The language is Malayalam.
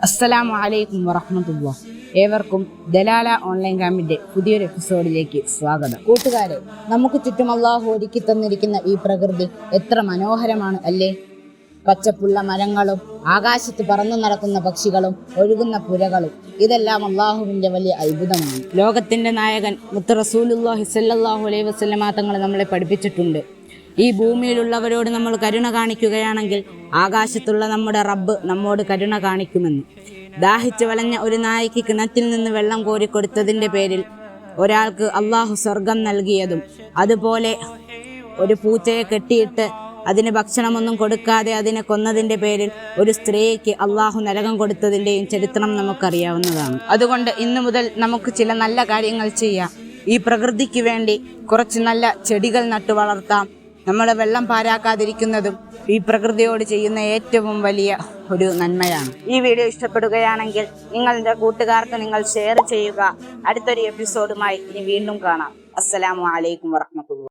അസ്സലാമു അലൈക്കും വറഹ്മത്തുള്ളാഹി. ഏവർക്കും ദലാല ഓൺലൈൻ ക്യാമ്പിന്റെ പുതിയൊരു എപ്പിസോഡിലേക്ക് സ്വാഗതം. കൂട്ടുകാരെ, നമുക്ക് ചുറ്റും അല്ലാഹു ഒരുക്കി തന്നിരിക്കുന്ന ഈ പ്രകൃതി എത്ര മനോഹരമാണ് അല്ലേ? പച്ചപ്പുള്ള മരങ്ങളും ആകാശത്ത് പറന്നു നടക്കുന്ന പക്ഷികളും ഒഴുകുന്ന പുഴകളും ഇതെല്ലാം അല്ലാഹുവിന്റെ വലിയ അത്ഭുതമാണ്. ലോകത്തിന്റെ നായകൻ മുത്ത് റസൂലുള്ളാഹി സ്വല്ലല്ലാഹു അലൈഹി വസല്ലമ തങ്ങൾ നമ്മളെ പഠിപ്പിച്ചിട്ടുണ്ട്, ഈ ഭൂമിയിലുള്ളവരോട് നമ്മൾ കരുണ കാണിക്കുകയാണെങ്കിൽ ആകാശത്തുള്ള നമ്മുടെ റബ്ബ് നമ്മോട് കരുണ കാണിക്കുമെന്ന്. ദാഹിച്ചു വലഞ്ഞ ഒരു നായയ്ക്ക് കിണറ്റിൽ നിന്ന് വെള്ളം കോരിക്കൊടുത്തതിൻ്റെ പേരിൽ ഒരാൾക്ക് അള്ളാഹു സ്വർഗം നൽകിയതും, അതുപോലെ ഒരു പൂച്ചയെ കെട്ടിയിട്ട് അതിന് ഭക്ഷണമൊന്നും കൊടുക്കാതെ അതിനെ കൊന്നതിൻ്റെ പേരിൽ ഒരു സ്ത്രീക്ക് അള്ളാഹു നരകം കൊടുത്തതിൻ്റെയും ചരിത്രം നമുക്കറിയാവുന്നതാണ്. അതുകൊണ്ട് ഇന്നു മുതൽ നമുക്ക് ചില നല്ല കാര്യങ്ങൾ ചെയ്യാം. ഈ പ്രകൃതിക്ക് വേണ്ടി കുറച്ച് നല്ല ചെടികൾ നട്ടു വളർത്താം. നമ്മൾ വെള്ളം പാരാക്കാതിരിക്കുന്നതും ഈ പ്രകൃതിയോട് ചെയ്യുന്ന ഏറ്റവും വലിയ ഒരു നന്മയാണ്. ഈ വീഡിയോ ഇഷ്ടപ്പെടുകയാണെങ്കിൽ നിങ്ങളുടെ കൂട്ടുകാർക്ക് നിങ്ങൾ ഷെയർ ചെയ്യുക. അടുത്തൊരു എപ്പിസോഡുമായി ഇനി വീണ്ടും കാണാം. അസ്സലാമു അലൈക്കും വറഹ്മത്തുള്ളാഹി.